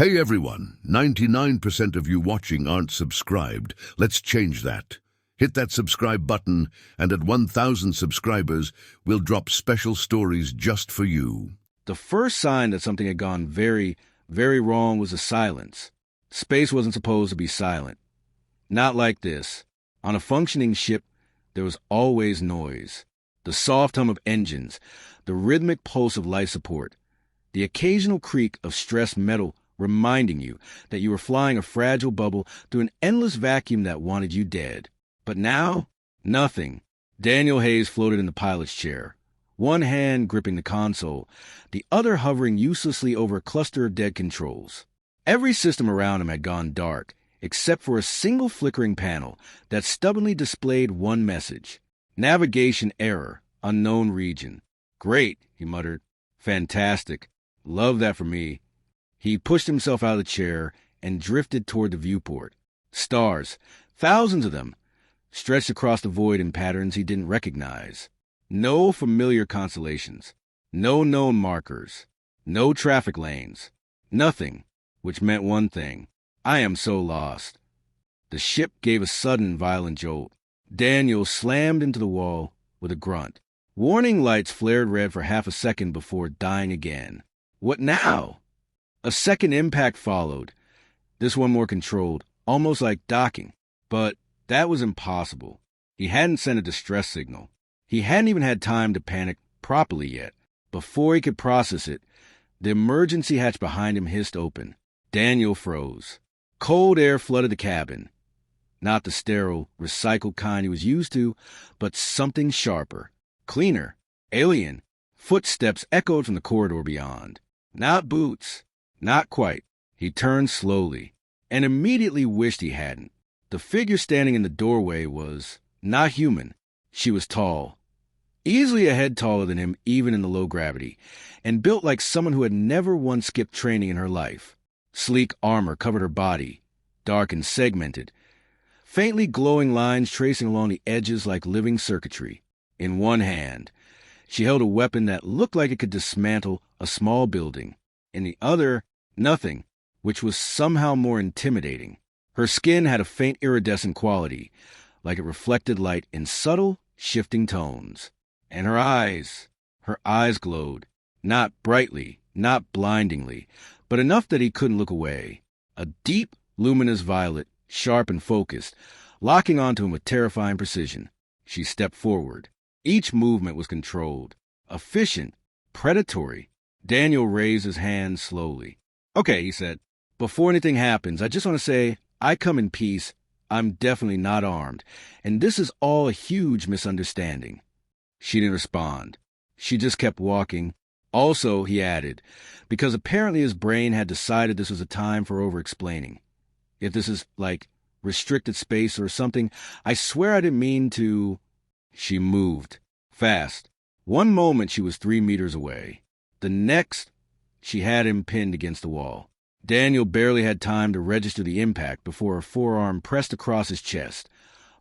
Hey everyone, 99% of you watching aren't subscribed. Let's change that. Hit that subscribe button, and at 1,000 subscribers, we'll drop special stories just for you. The first sign that something had gone very, very wrong was the silence. Space wasn't supposed to be silent. Not like this. On a functioning ship, there was always noise. The soft hum of engines, the rhythmic pulse of life support, the occasional creak of stressed metal reminding you that you were flying a fragile bubble through an endless vacuum that wanted you dead. But now, nothing. Daniel Hayes floated in the pilot's chair, one hand gripping the console, the other hovering uselessly over a cluster of dead controls. Every system around him had gone dark, except for a single flickering panel that stubbornly displayed one message: navigation error, unknown region. Great, he muttered. Fantastic. Love that for me. He pushed himself out of the chair and drifted toward the viewport. Stars, thousands of them, stretched across the void in patterns he didn't recognize. No familiar constellations, no known markers, no traffic lanes, nothing, which meant one thing: I am so lost. The ship gave a sudden, violent jolt. Daniel slammed into the wall with a grunt. Warning lights flared red for half a second before dying again. What now? A second impact followed, this one more controlled, almost like docking. But that was impossible. He hadn't sent a distress signal. He hadn't even had time to panic properly yet. Before he could process it, the emergency hatch behind him hissed open. Daniel froze. Cold air flooded the cabin. Not the sterile, recycled kind he was used to, but something sharper, cleaner, alien. Footsteps echoed from the corridor beyond. Not boots. Not quite. He turned slowly, and immediately wished he hadn't. The figure standing in the doorway was not human. She was tall, easily a head taller than him even in the low gravity, and built like someone who had never once skipped training in her life. Sleek armor covered her body, dark and segmented, faintly glowing lines tracing along the edges like living circuitry. In one hand, she held a weapon that looked like it could dismantle a small building. In the other, nothing, which was somehow more intimidating. Her skin had a faint iridescent quality, like it reflected light in subtle, shifting tones. And her eyes glowed, not brightly, not blindingly, but enough that he couldn't look away. A deep, luminous violet, sharp and focused, locking onto him with terrifying precision. She stepped forward. Each movement was controlled, efficient, predatory. Daniel raised his hand slowly. Okay, he said. Before anything happens, I just want to say, I come in peace. I'm definitely not armed, and this is all a huge misunderstanding. She didn't respond. She just kept walking. Also, he added, because apparently his brain had decided this was a time for over-explaining. If this is, like, restricted space or something, I swear I didn't mean to... She moved. Fast. One moment she was 3 meters away. The next, she had him pinned against the wall. Daniel barely had time to register the impact before her forearm pressed across his chest,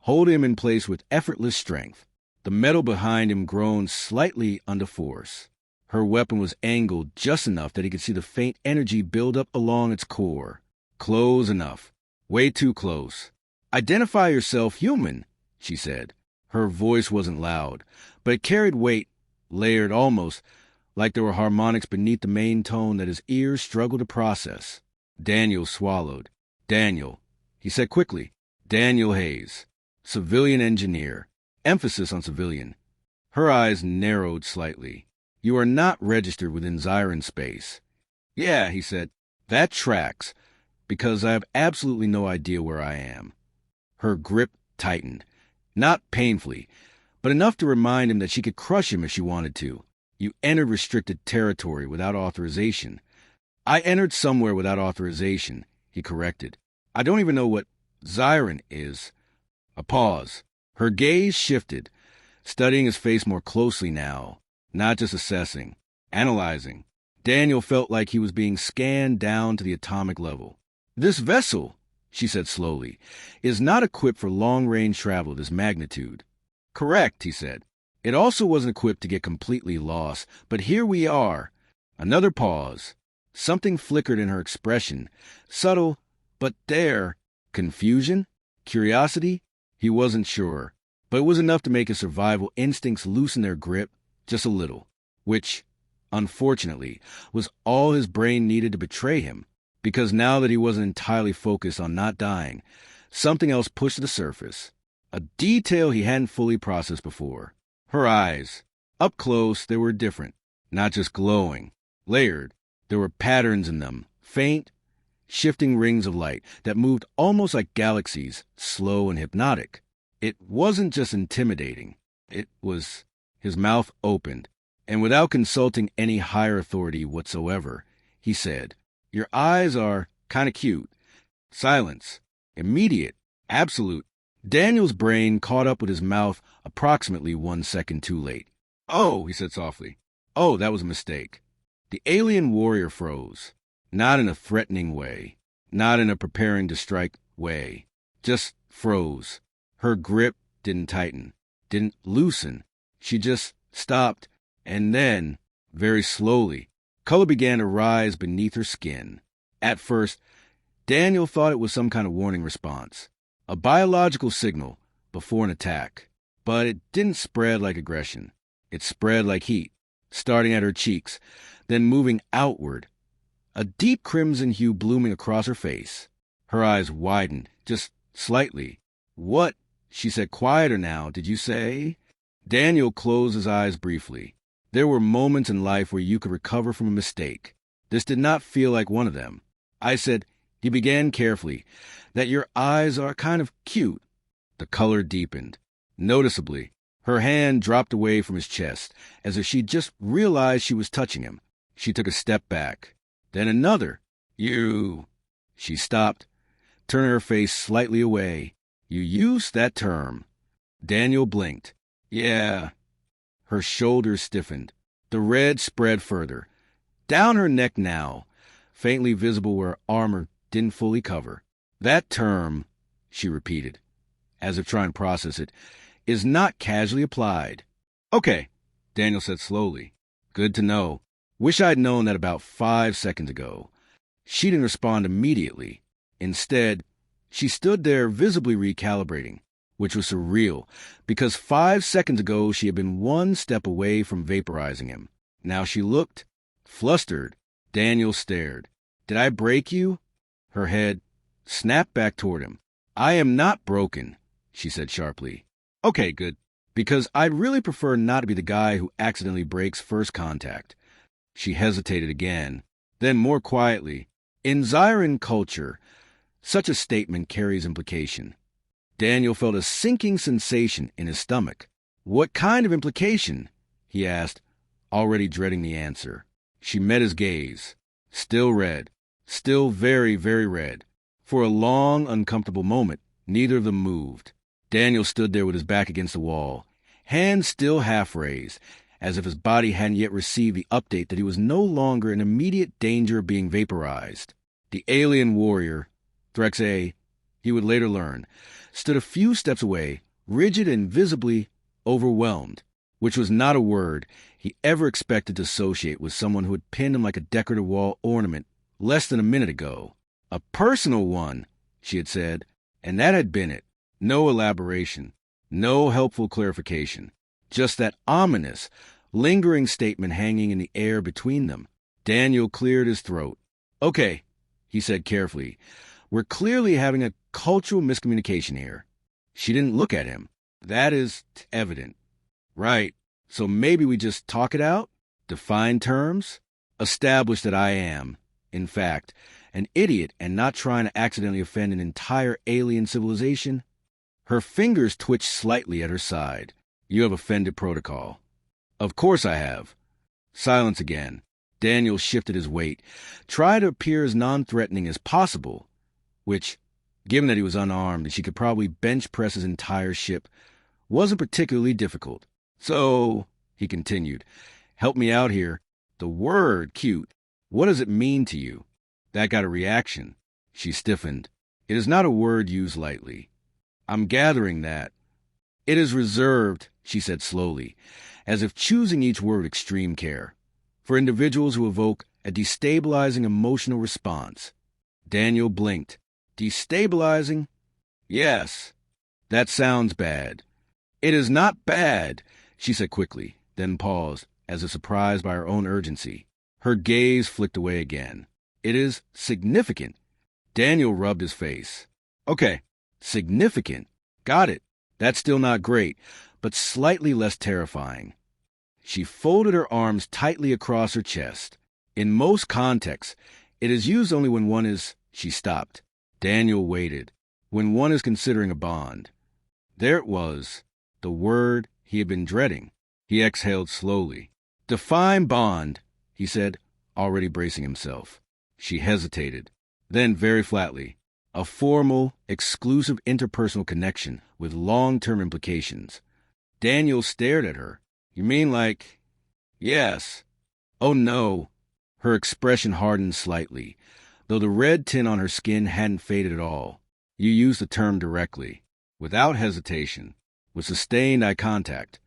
holding him in place with effortless strength. The metal behind him groaned slightly under force. Her weapon was angled just enough that he could see the faint energy build up along its core. Close enough. Way too close. Identify yourself human, she said. Her voice wasn't loud, but it carried weight, layered almost, like there were harmonics beneath the main tone that his ears struggled to process. Daniel swallowed. Daniel, he said quickly. Daniel Hayes. Civilian engineer. Emphasis on civilian. Her eyes narrowed slightly. You are not registered within Zyron space. Yeah, he said. That tracks, because I have absolutely no idea where I am. Her grip tightened. Not painfully, but enough to remind him that she could crush him if she wanted to. You entered restricted territory without authorization. I entered somewhere without authorization, he corrected. I don't even know what Zyron is. A pause. Her gaze shifted, studying his face more closely now, not just assessing, analyzing. Daniel felt like he was being scanned down to the atomic level. This vessel, she said slowly, is not equipped for long-range travel of this magnitude. Correct, he said. It also wasn't equipped to get completely lost, but here we are. Another pause. Something flickered in her expression, subtle, but there. Confusion? Curiosity? He wasn't sure, but it was enough to make his survival instincts loosen their grip just a little, which, unfortunately, was all his brain needed to betray him, because now that he wasn't entirely focused on not dying, something else pushed to the surface, a detail he hadn't fully processed before. Her eyes. Up close, they were different, not just glowing, layered. There were patterns in them, faint, shifting rings of light that moved almost like galaxies, slow and hypnotic. It wasn't just intimidating. It was... His mouth opened, and without consulting any higher authority whatsoever, he said, "Your eyes are kinda cute." Silence. Immediate. Absolute. Daniel's brain caught up with his mouth approximately 1 second too late. "Oh," he said softly. "Oh, that was a mistake." The alien warrior froze. Not in a threatening way. Not in a preparing to strike way. Just froze. Her grip didn't tighten. Didn't loosen. She just stopped, and then, very slowly, color began to rise beneath her skin. At first, Daniel thought it was some kind of warning response, a biological signal before an attack. But it didn't spread like aggression. It spread like heat, starting at her cheeks, then moving outward, a deep crimson hue blooming across her face. Her eyes widened, just slightly. "What?" she said, quieter now. "Did you say?" Daniel closed his eyes briefly. There were moments in life where you could recover from a mistake. This did not feel like one of them. "I said," he began carefully, "that your eyes are kind of cute." The color deepened. Noticeably, her hand dropped away from his chest, as if she just realized she was touching him. She took a step back. Then another. "You..." She stopped, turning her face slightly away. "You used that term." Daniel blinked. "Yeah." Her shoulders stiffened. The red spread further. Down her neck now, faintly visible where armor didn't fully cover. "That term," she repeated, as if trying to process it, "is not casually applied." "Okay," Daniel said slowly. "Good to know. Wish I'd known that about 5 seconds ago." She didn't respond immediately. Instead, she stood there visibly recalibrating, which was surreal, because 5 seconds ago she had been one step away from vaporizing him. Now she looked flustered. Daniel stared. "Did I break you?" Her head snapped back toward him. "I am not broken," she said sharply. "Okay, good. Because I'd really prefer not to be the guy who accidentally breaks first contact." She hesitated again. Then more quietly, "In Zyran culture, such a statement carries implication." Daniel felt a sinking sensation in his stomach. "What kind of implication?" he asked, already dreading the answer. She met his gaze. Still red. Still very, very red. For a long, uncomfortable moment, neither of them moved. Daniel stood there with his back against the wall, hands still half raised, as if his body hadn't yet received the update that he was no longer in immediate danger of being vaporized. The alien warrior, Threxay, he would later learn, stood a few steps away, rigid and visibly overwhelmed, which was not a word he ever expected to associate with someone who had pinned him like a decorative wall ornament less than a minute ago. A personal one, she had said, and that had been it. No elaboration, no helpful clarification, just that ominous, lingering statement hanging in the air between them. Daniel cleared his throat. "Okay," he said carefully, "we're clearly having a cultural miscommunication here." She didn't look at him. "That is evident." "Right. So maybe we just talk it out? Define terms? Establish that I am, in fact, an idiot and not trying to accidentally offend an entire alien civilization?" Her fingers twitched slightly at her side. "You have offended protocol." "Of course I have." Silence again. Daniel shifted his weight, tried to appear as non-threatening as possible, which, given that he was unarmed and she could probably bench press his entire ship, wasn't particularly difficult. "So," he continued, "help me out here. The word cute, what does it mean to you?" That got a reaction. She stiffened. "It is not a word used lightly." "I'm gathering that." "It is reserved," she said slowly, as if choosing each word with extreme care, "for individuals who evoke a destabilizing emotional response. Daniel blinked. Destabilizing? Yes. That sounds bad. It is not bad, she said quickly, then paused, as if surprised by her own urgency. Her gaze flicked away again. It is significant. Daniel rubbed his face. Okay, significant. Got it. That's still not great, but slightly less terrifying. She folded her arms tightly across her chest. In most contexts, it is used only when one is... She stopped. Daniel waited. When one is considering a bond. There it was, the word he had been dreading. He exhaled slowly. Define bond, he said, already bracing himself. She hesitated. Then, very flatly, a formal, exclusive interpersonal connection with long-term implications. Daniel stared at her. You mean like... Yes. Oh, no. Her expression hardened slightly, though the red tint on her skin hadn't faded at all. You used the term directly, without hesitation, with sustained eye contact.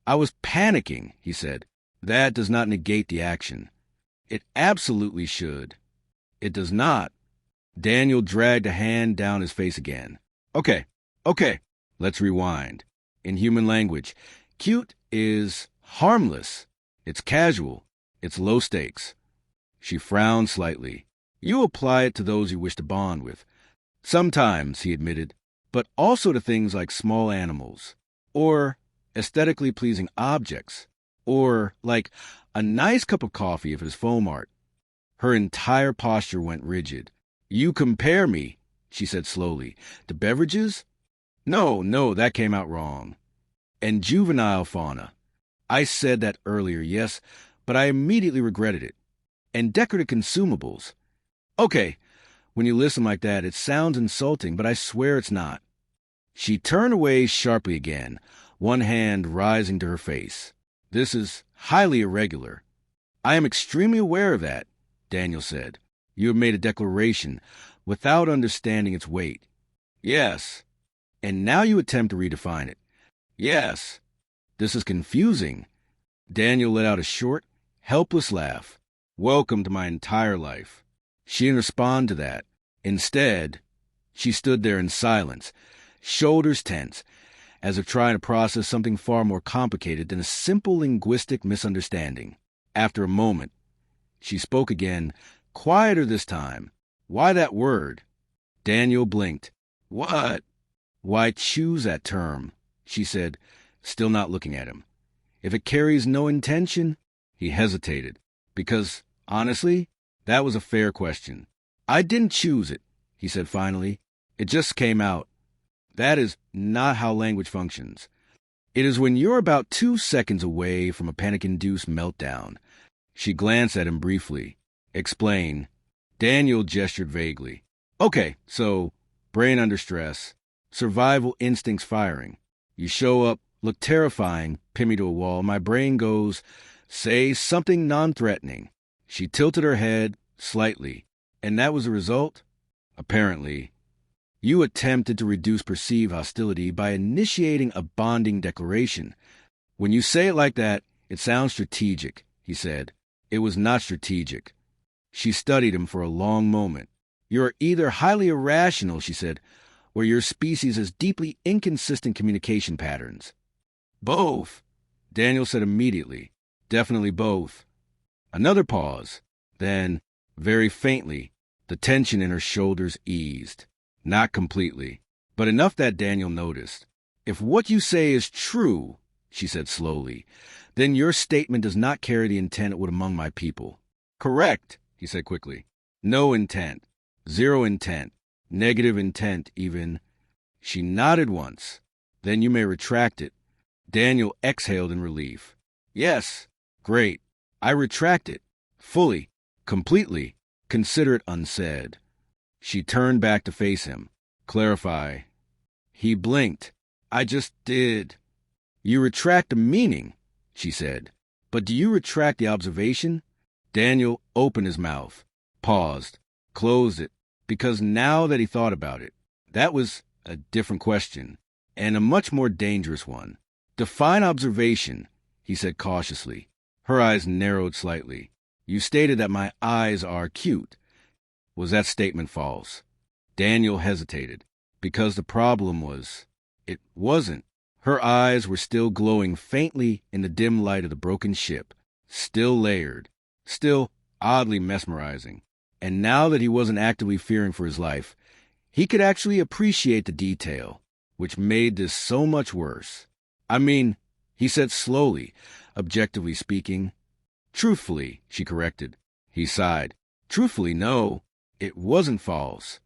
I was panicking, he said. That does not negate the action. It absolutely should. It does not. Daniel dragged a hand down his face again. Okay, let's rewind. In human language, cute is harmless. It's casual. It's low stakes. She frowned slightly. You apply it to those you wish to bond with. Sometimes, he admitted, but also to things like small animals, or aesthetically pleasing objects, or like a nice cup of coffee if it is foam art. Her entire posture went rigid. You compare me, she said slowly, to beverages? No, that came out wrong. And juvenile fauna. I said that earlier, yes, but I immediately regretted it. And decorative consumables. Okay, when you listen like that, it sounds insulting, but I swear it's not. She turned away sharply again, one hand rising to her face. This is highly irregular. I am extremely aware of that, Daniel said. You have made a declaration without understanding its weight. Yes. And now you attempt to redefine it. Yes. This is confusing. Daniel let out a short, helpless laugh. Welcome to my entire life. She didn't respond to that. Instead, she stood there in silence, shoulders tense, as if trying to process something far more complicated than a simple linguistic misunderstanding. After a moment, she spoke again, quieter this time. Why that word? Daniel blinked. What? Why choose that term? She said, still not looking at him. If it carries no intention? He hesitated. Because, honestly, that was a fair question. I didn't choose it, he said finally. It just came out. That is not how language functions. It is when you're about 2 seconds away from a panic-induced meltdown. She glanced at him briefly. Explain. Daniel gestured vaguely. Okay, so, brain under stress, survival instincts firing. You show up, look terrifying, pin me to a wall, my brain goes, say something non-threatening. She tilted her head slightly. And that was the result? Apparently. You attempted to reduce perceived hostility by initiating a bonding declaration. When you say it like that, it sounds strategic, he said. It was not strategic. She studied him for a long moment. You're either highly irrational, she said, or your species has deeply inconsistent communication patterns. Both, Daniel said immediately. Definitely both. Another pause. Then, very faintly, the tension in her shoulders eased. Not completely, but enough that Daniel noticed. If what you say is true, she said slowly, then your statement does not carry the intent it would among my people. Correct, he said quickly. No intent. Zero intent. Negative intent, even. She nodded once. Then you may retract it. Daniel exhaled in relief. Yes. Great. I retract it. Fully. Completely. Consider it unsaid. She turned back to face him. Clarify. He blinked. I just did. You retract the meaning, she said. But do you retract the observation? Daniel opened his mouth, paused, closed it, because now that he thought about it, that was a different question, and a much more dangerous one. Define observation, he said cautiously. Her eyes narrowed slightly. You stated that my eyes are cute. Was that statement false? Daniel hesitated, because the problem was, it wasn't. Her eyes were still glowing faintly in the dim light of the broken ship, still layered, still oddly mesmerizing. And now that he wasn't actively fearing for his life, he could actually appreciate the detail, which made this so much worse. I mean, he said slowly, objectively speaking. Truthfully, she corrected. He sighed. Truthfully, no, it wasn't false.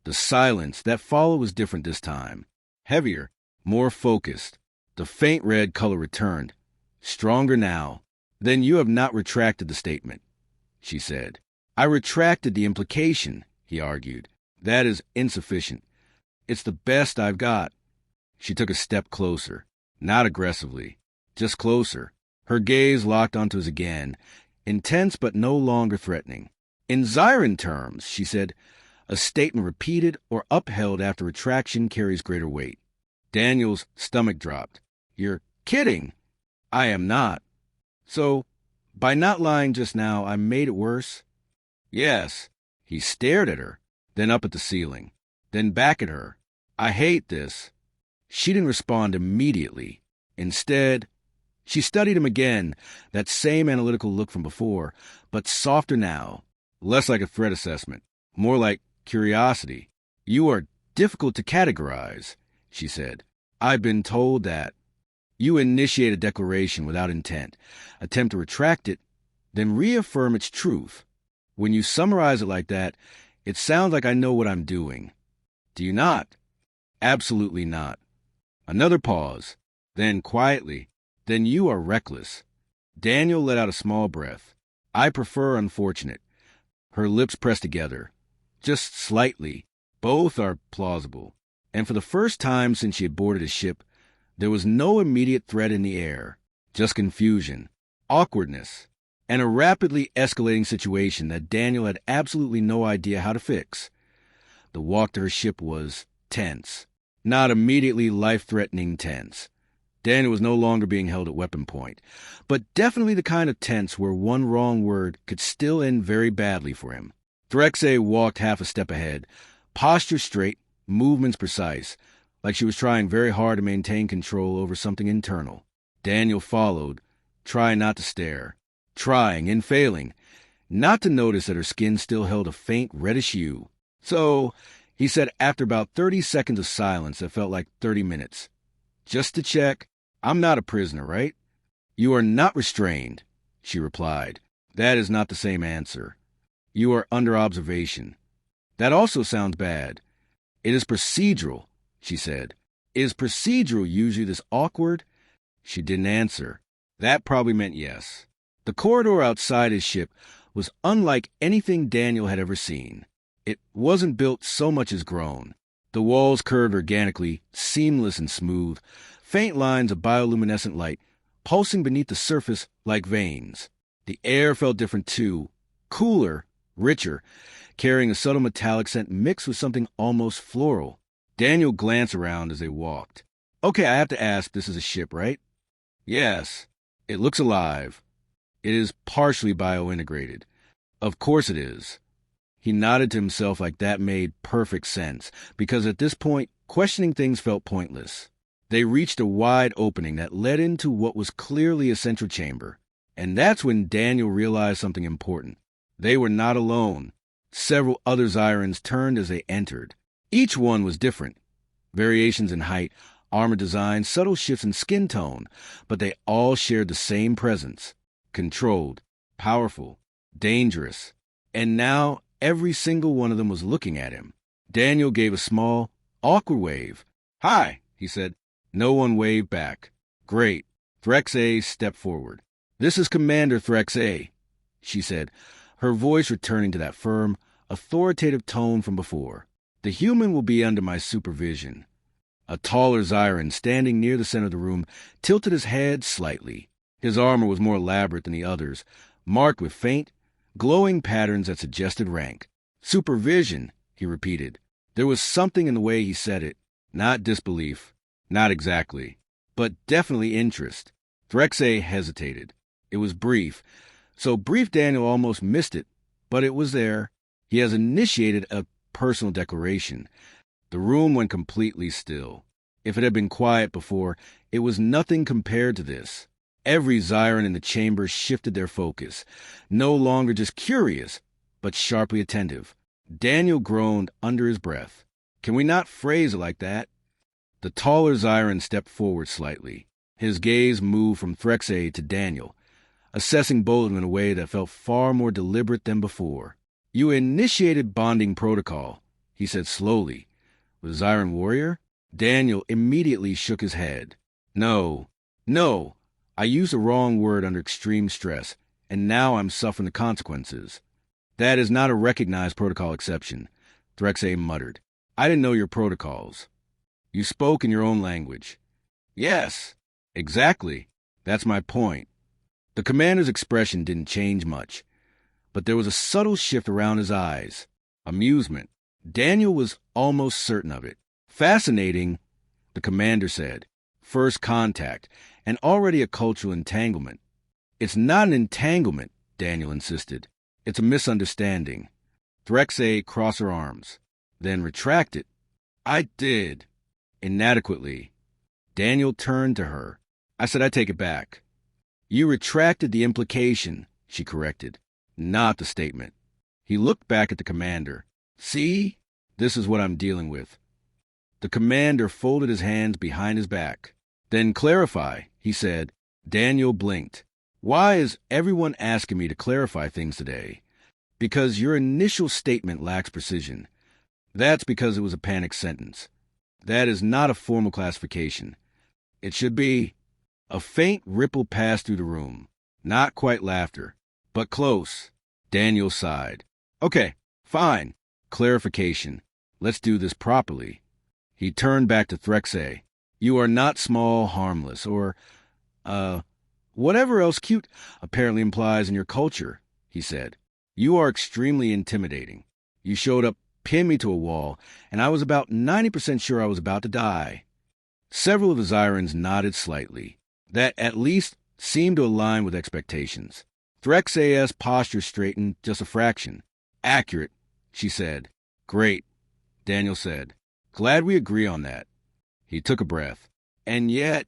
The silence that followed was different this time. Heavier, more focused. The faint red color returned. Stronger now. Then you have not retracted the statement, she said. I retracted the implication, he argued. That is insufficient. It's the best I've got. She took a step closer, not aggressively, just closer. Her gaze locked onto his again, intense but no longer threatening. In Zyran terms, she said, a statement repeated or upheld after retraction carries greater weight. Daniel's stomach dropped. You're kidding. I am not. So, by not lying just now, I made it worse? Yes. He stared at her, then up at the ceiling, then back at her. I hate this. She didn't respond immediately. Instead, she studied him again, that same analytical look from before, but softer now, less like a threat assessment, more like curiosity. You are difficult to categorize, she said. I've been told that. You initiate a declaration without intent, attempt to retract it, then reaffirm its truth. When you summarize it like that, it sounds like I know what I'm doing. Do you not? Absolutely not. Another pause, then quietly, then you are reckless. Daniel let out a small breath. I prefer unfortunate. Her lips pressed together. Just slightly. Both are plausible. And for the first time since she had boarded a ship, there was no immediate threat in the air. Just confusion, awkwardness, and a rapidly escalating situation that Daniel had absolutely no idea how to fix. The walk to her ship was tense. Not immediately life-threatening tense. Daniel was no longer being held at weapon point, but definitely the kind of tense where one wrong word could still end very badly for him. Threxay walked half a step ahead, posture straight, movements precise, like she was trying very hard to maintain control over something internal. Daniel followed, trying not to stare, trying and failing, not to notice that her skin still held a faint reddish hue. So, he said after about 30 seconds of silence that felt like 30 minutes, just to check, I'm not a prisoner, right? You are not restrained, she replied. That is not the same answer. You are under observation. That also sounds bad. It is procedural, she said. Is procedural usually this awkward? She didn't answer. That probably meant yes. The corridor outside his ship was unlike anything Daniel had ever seen. It wasn't built so much as grown. The walls curved organically, seamless and smooth, faint lines of bioluminescent light pulsing beneath the surface like veins. The air felt different too, cooler, richer, carrying a subtle metallic scent mixed with something almost floral. Daniel glanced around as they walked. Okay, I have to ask, this is a ship, right? Yes. It looks alive. It is partially biointegrated. Of course it is. He nodded to himself like that made perfect sense, because at this point, questioning things felt pointless. They reached a wide opening that led into what was clearly a central chamber. And that's when Daniel realized something important. They were not alone. Several other Zyrans turned as they entered. Each one was different. Variations in height, armor design, subtle shifts in skin tone, but they all shared the same presence. Controlled, powerful, dangerous. And now every single one of them was looking at him. Daniel gave a small, awkward wave. Hi, he said. No one waved back. Great. Threxay stepped forward. This is Commander Threxay, she said, her voice returning to that firm, authoritative tone from before. The human will be under my supervision. A taller Zyran, standing near the center of the room, tilted his head slightly. His armor was more elaborate than the others, marked with faint, glowing patterns that suggested rank. Supervision, he repeated. There was something in the way he said it. Not disbelief. Not exactly. But definitely interest. Threxay hesitated. It was brief, So brief Daniel almost missed it, but it was there. He has initiated a personal declaration. The room went completely still. If it had been quiet before, it was nothing compared to this. Every Zyron in the chamber shifted their focus, no longer just curious, but sharply attentive. Daniel groaned under his breath. Can we not phrase it like that? The taller Zyron stepped forward slightly. His gaze moved from Threxay to Daniel, assessing both of them in a way that felt far more deliberate than before. You initiated bonding protocol, he said slowly. With Zyron warrior? Daniel immediately shook his head. No, I used the wrong word under extreme stress, and now I'm suffering the consequences. That is not a recognized protocol exception, Threxay muttered. I didn't know your protocols. You spoke in your own language. Yes, exactly. That's my point. The commander's expression didn't change much, but there was a subtle shift around his eyes. Amusement. Daniel was almost certain of it. Fascinating, the commander said. First contact, and already a cultural entanglement. It's not an entanglement, Daniel insisted. It's a misunderstanding. Threxay crossed her arms, then retracted. I did. Inadequately. Daniel turned to her. I said I take it back. You retracted the implication, she corrected, not the statement. He looked back at the commander. See? This is what I'm dealing with. The commander folded his hands behind his back. Then clarify, he said. Daniel blinked. Why is everyone asking me to clarify things today? Because your initial statement lacks precision. That's because it was a panic sentence. That is not a formal classification. It should be. A faint ripple passed through the room. Not quite laughter, but close. Daniel sighed. Okay, fine. Clarification. Let's do this properly. He turned back to Threxay. You are not small, harmless, or, whatever else cute apparently implies in your culture, he said. You are extremely intimidating. You showed up, pinned me to a wall, and I was about 90% sure I was about to die. Several of the Zyrans nodded slightly. That at least seemed to align with expectations. Threxay's posture straightened just a fraction. Accurate, she said. Great, Daniel said. Glad we agree on that. He took a breath. And yet,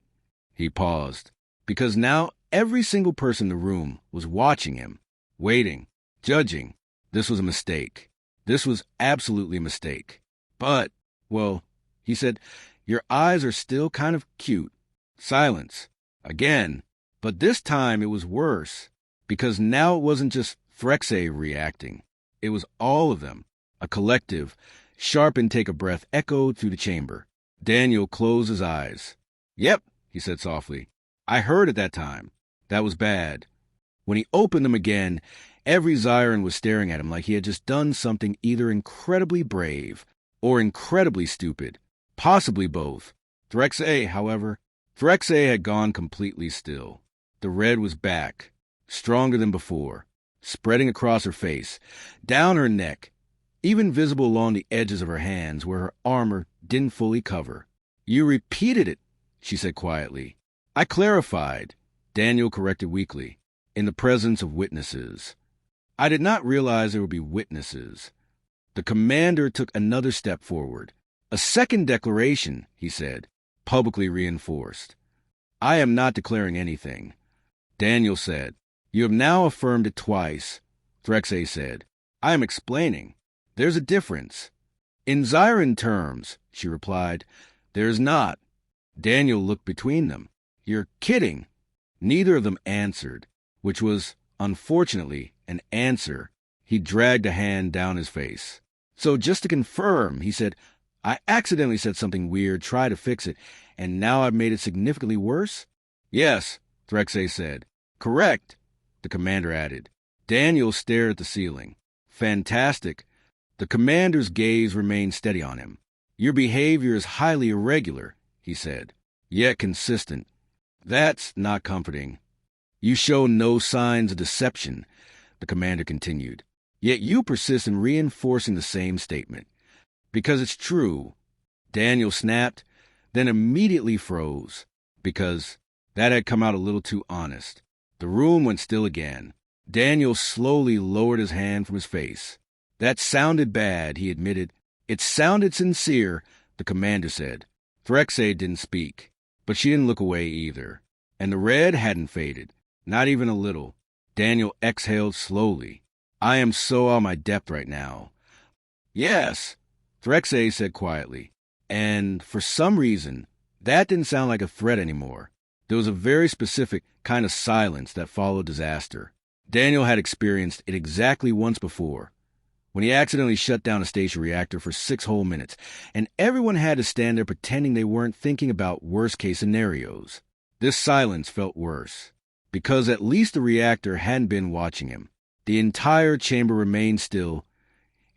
he paused, because now every single person in the room was watching him, waiting, judging. This was a mistake. This was absolutely a mistake. But, well, he said, your eyes are still kind of cute. Silence. Again. But this time it was worse, because now it wasn't just Threxay reacting. It was all of them. A collective, sharp intake of breath echoed through the chamber. Daniel closed his eyes. Yep, he said softly. I heard it that time. That was bad. When he opened them again, every Zyron was staring at him like he had just done something either incredibly brave or incredibly stupid. Possibly both. Threxay, however, Threxay had gone completely still. The red was back, stronger than before, spreading across her face, down her neck, even visible along the edges of her hands where her armor didn't fully cover. You repeated it, she said quietly. I clarified, Daniel corrected weakly, in the presence of witnesses. I did not realize there would be witnesses. The commander took another step forward. A second declaration, he said, publicly reinforced. I am not declaring anything. Daniel said. You have now affirmed it twice. Threxay said. I am explaining. There's a difference. In Zyron terms, she replied, there is not. Daniel looked between them. You're kidding. Neither of them answered, which was, unfortunately, an answer. He dragged a hand down his face. So just to confirm, he said, I accidentally said something weird, try to fix it, and now I've made it significantly worse? Yes, Threxay said. Correct, the commander added. Daniel stared at the ceiling. Fantastic. The commander's gaze remained steady on him. Your behavior is highly irregular, he said, yet consistent. That's not comforting. You show no signs of deception, the commander continued. Yet you persist in reinforcing the same statement. Because it's true. Daniel snapped, then immediately froze, because that had come out a little too honest. The room went still again. Daniel slowly lowered his hand from his face. That sounded bad, he admitted. It sounded sincere, the commander said. Threxay didn't speak, but she didn't look away either. And the red hadn't faded, not even a little. Daniel exhaled slowly. I am so out of my depth right now. Yes, Threxay said quietly. And for some reason, that didn't sound like a threat anymore. There was a very specific kind of silence that followed disaster. Daniel had experienced it exactly once before, when he accidentally shut down a station reactor for 6 whole minutes, and everyone had to stand there pretending they weren't thinking about worst-case scenarios. This silence felt worse, because at least the reactor hadn't been watching him. The entire chamber remained still,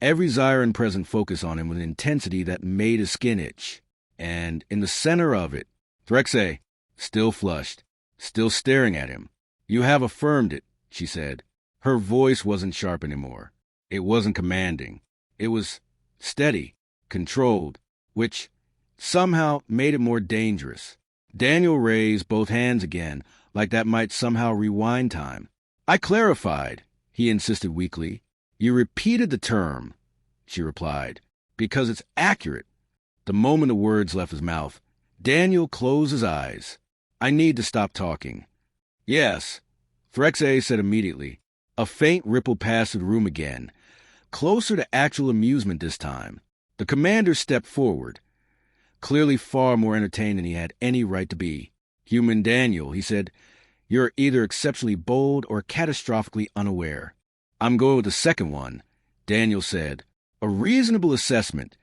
every Zyran present focused on him with an intensity that made his skin itch. And in the center of it, Threxay, still flushed, still staring at him. You have affirmed it, she said. Her voice wasn't sharp anymore. It wasn't commanding. It was steady, controlled, which somehow made it more dangerous. Daniel raised both hands again, like that might somehow rewind time. I clarified, he insisted weakly. You repeated the term, she replied, because it's accurate. The moment the words left his mouth, Daniel closed his eyes. I need to stop talking. Yes, Threxay said immediately. A faint ripple passed through the room again, closer to actual amusement this time. The commander stepped forward, clearly far more entertained than he had any right to be. Human Daniel, he said, you're either exceptionally bold or catastrophically unaware. I'm going with the second one, Daniel said. A reasonable assessment,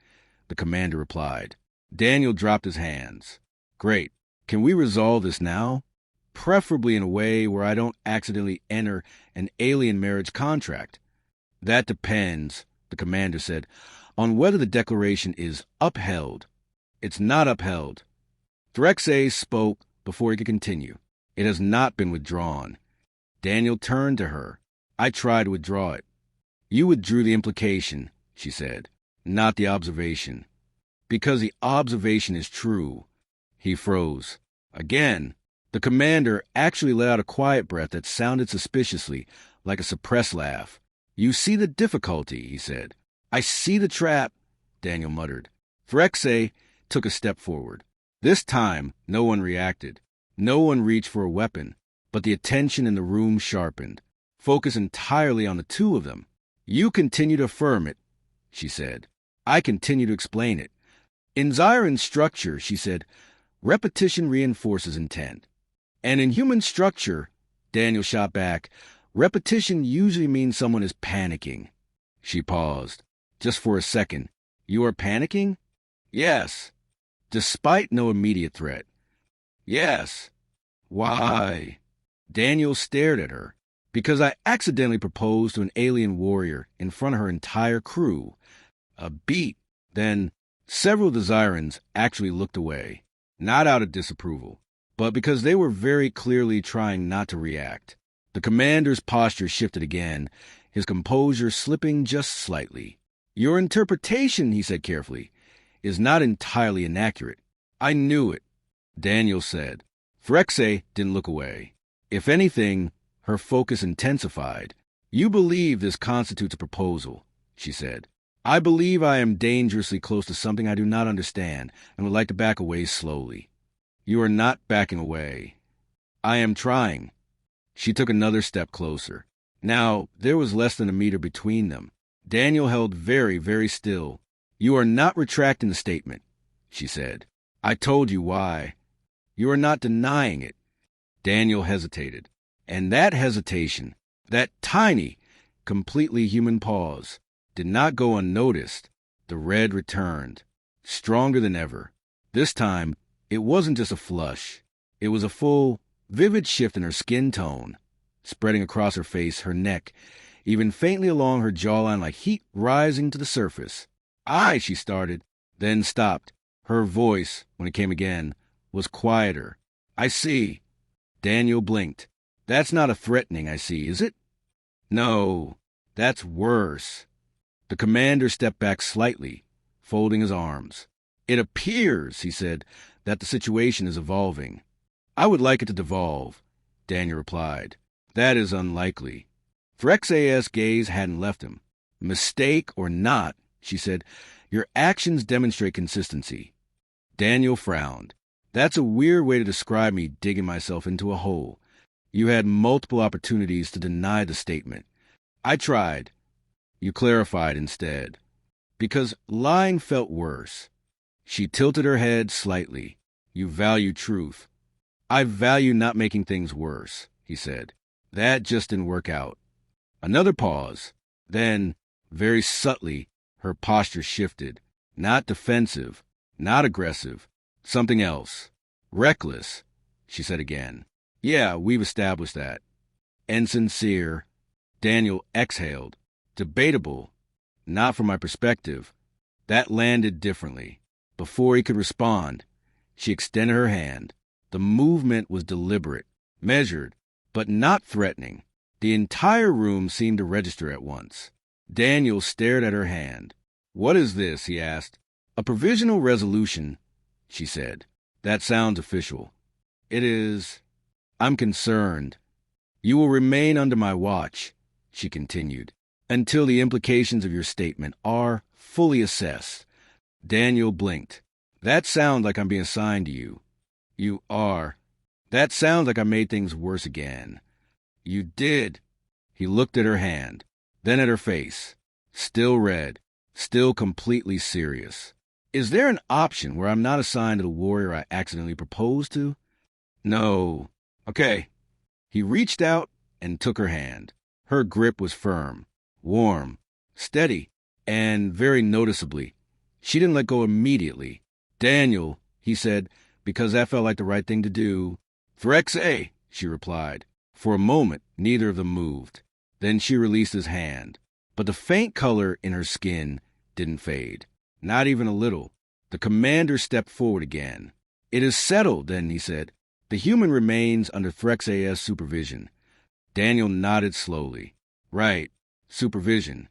the commander replied. Daniel dropped his hands. Great. Can we resolve this now? Preferably in a way where I don't accidentally enter an alien marriage contract. That depends, the commander said, on whether the declaration is upheld. It's not upheld. Threxay spoke before he could continue. It has not been withdrawn. Daniel turned to her. I tried to withdraw it. You withdrew the implication, she said, not the observation. Because the observation is true. He froze. Again, the commander actually let out a quiet breath that sounded suspiciously like a suppressed laugh. You see the difficulty, he said. I see the trap, Daniel muttered. Threxay took a step forward. This time, no one reacted. No one reached for a weapon, but the attention in the room sharpened, focused entirely on the two of them. You continue to affirm it, she said. I continue to explain it. In Zyran structure, she said, repetition reinforces intent. And in human structure, Daniel shot back, repetition usually means someone is panicking. She paused. Just for a second. You are panicking? Yes. Despite no immediate threat. Yes. Why? Daniel stared at her. Because I accidentally proposed to an alien warrior in front of her entire crew. A beat. Then several of the Zyrans actually looked away. Not out of disapproval, but because they were very clearly trying not to react. The commander's posture shifted again, his composure slipping just slightly. Your interpretation, he said carefully, is not entirely inaccurate. I knew it, Daniel said. Threxay didn't look away. If anything, her focus intensified. You believe this constitutes a proposal, she said. I believe I am dangerously close to something I do not understand and would like to back away slowly. You are not backing away. I am trying. She took another step closer. Now, there was less than a meter between them. Daniel held very, very still. You are not retracting the statement, she said. I told you why. You are not denying it. Daniel hesitated. And that hesitation, that tiny, completely human pause, did not go unnoticed. The red returned, stronger than ever. This time, it wasn't just a flush. It was a full, vivid shift in her skin tone, spreading across her face, her neck, even faintly along her jawline like heat rising to the surface. She started, then stopped. Her voice, when it came again, was quieter. I see. Daniel blinked. That's not a threatening I see, is it? No, that's worse. The commander stepped back slightly, folding his arms. It appears, he said, that the situation is evolving. I would like it to devolve, Daniel replied. That is unlikely. Threxa's gaze hadn't left him. Mistake or not, she said, your actions demonstrate consistency. Daniel frowned. That's a weird way to describe me digging myself into a hole. You had multiple opportunities to deny the statement. I tried. You clarified instead. Because lying felt worse. She tilted her head slightly. You value truth. I value not making things worse, he said. That just didn't work out. Another pause. Then, very subtly, her posture shifted. Not defensive, not aggressive, something else. Reckless, she said again. Yeah, we've established that. And sincere. Daniel exhaled. Debatable. Not from my perspective. That landed differently. Before he could respond, she extended her hand. The movement was deliberate, measured, but not threatening. The entire room seemed to register at once. Daniel stared at her hand. What is this? He asked. A provisional resolution, she said. That sounds official. It is. I'm concerned. You will remain under my watch, she continued, until the implications of your statement are fully assessed. Daniel blinked. That sounds like I'm being assigned to you. You are. That sounds like I made things worse again. You did. He looked at her hand, then at her face. Still red, still completely serious. Is there an option where I'm not assigned to the warrior I accidentally proposed to? No. Okay. He reached out and took her hand. Her grip was firm, warm, steady, and very noticeably. She didn't let go immediately. Daniel, he said, because that felt like the right thing to do. Threxe, she replied. For a moment, neither of them moved. Then she released his hand. But the faint color in her skin didn't fade. Not even a little. The commander stepped forward again. It is settled, then, he said. The human remains under Threxa's supervision. Daniel nodded slowly. Right. Supervision.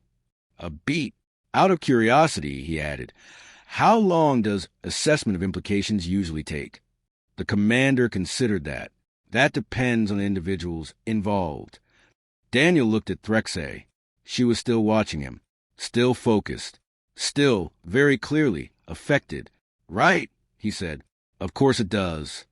A beat. Out of curiosity, he added, how long does assessment of implications usually take? The commander considered that. That depends on the individuals involved. Daniel looked at Threxe. She was still watching him, still focused, still, very clearly, affected. Right, he said. Of course it does.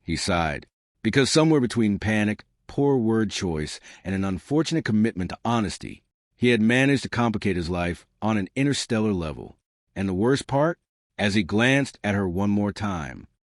He sighed. Because somewhere between panic, poor word choice, and an unfortunate commitment to honesty, he had managed to complicate his life on an interstellar level. And the worst part? As he glanced at her one more time,